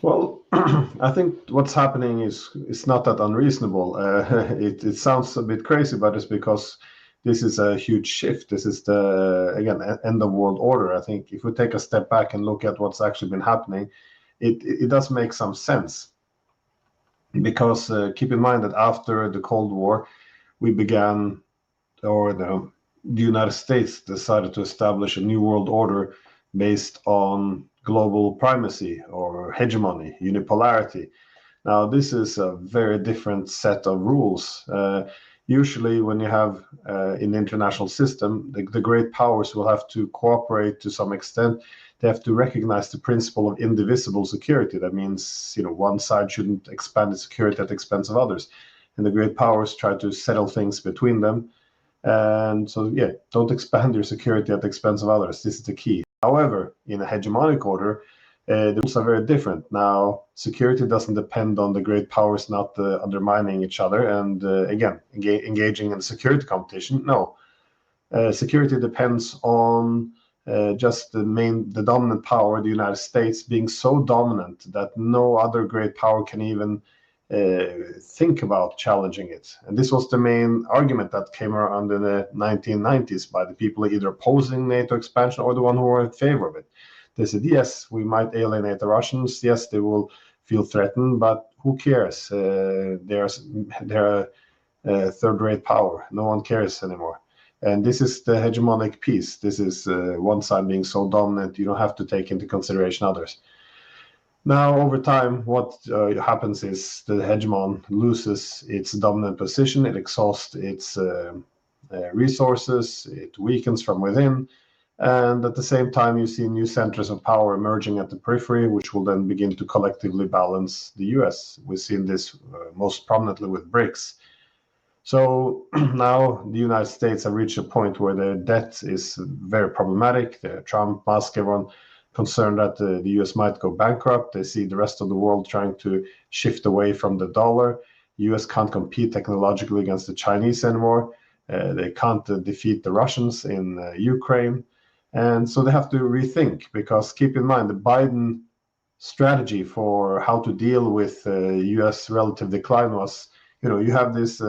Well, I think what's happening is not that unreasonable. It sounds a bit crazy, but it's because this is a huge shift. This is the again end of world order. I think if we take a step back and look at what's actually been happening, it does make some sense. Because keep in mind that after the Cold War, we began, or the United States decided to establish a new world order based on global primacy or hegemony, unipolarity. Now, this is a very different set of rules. Usually, when you have in the international system, the great powers will have to cooperate to some extent. They have to recognize the principle of indivisible security. That means, one side shouldn't expand its security at the expense of others. And the great powers try to settle things between them. And so, don't expand your security at the expense of others. This is the key. However, in a hegemonic order, the rules are very different. Now, security doesn't depend on the great powers not undermining each other and, again, engaging in security competition. No. Security depends on just the dominant power, the United States, being so dominant that no other great power can even think about challenging it. And this was the main argument that came around in the 1990s by the people either opposing NATO expansion or the one who were in favor of it. They said, yes, we might alienate the Russians. Yes, they will feel threatened, but who cares? They're a third-rate power. No one cares anymore. And this is the hegemonic piece. This is one side being so dominant, you don't have to take into consideration others. Now, over time, what happens is the hegemon loses its dominant position, it exhausts its resources, it weakens from within, and at the same time, you see new centers of power emerging at the periphery, which will then begin to collectively balance the US. We've seen this most prominently with BRICS. So now the United States have reached a point where their debt is very problematic. Trump, Musk, everyone concerned that the US might go bankrupt. They see the rest of the world trying to shift away from the dollar. US can't compete technologically against the Chinese anymore. They can't defeat the Russians in Ukraine. And so they have to rethink, because keep in mind the Biden strategy for how to deal with US relative decline was, you have this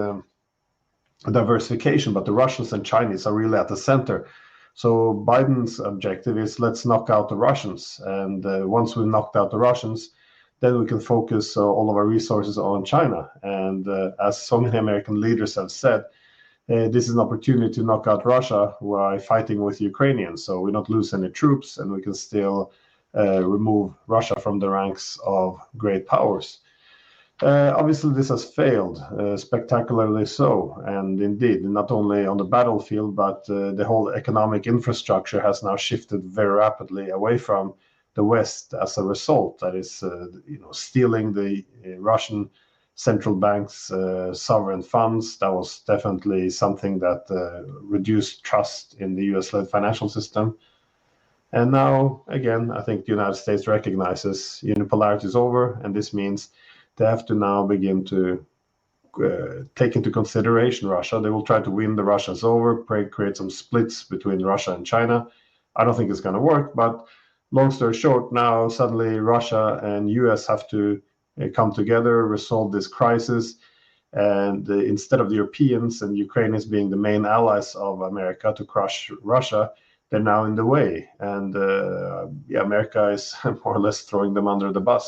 diversification, but the Russians and Chinese are really at the center. So Biden's objective is, let's knock out the Russians. And once we've knocked out the Russians, then we can focus all of our resources on China. And as so many American leaders have said, this is an opportunity to knock out Russia while fighting with Ukrainians. So we don't lose any troops and we can still remove Russia from the ranks of great powers. Obviously, this has failed, spectacularly so. And indeed, not only on the battlefield, but the whole economic infrastructure has now shifted very rapidly away from the West as a result. That is, stealing the Russian central bank's sovereign funds. That was definitely something that reduced trust in the US-led financial system. And now, again, I think the United States recognizes unipolarity is over, and this means they have to now begin to take into consideration Russia. They will try to win the Russians over, create some splits between Russia and China. I don't think it's going to work, but long story short, now suddenly Russia and US have to come together, resolve this crisis. And instead of the Europeans and Ukrainians being the main allies of America to crush Russia, they're now in the way. And America is more or less throwing them under the bus.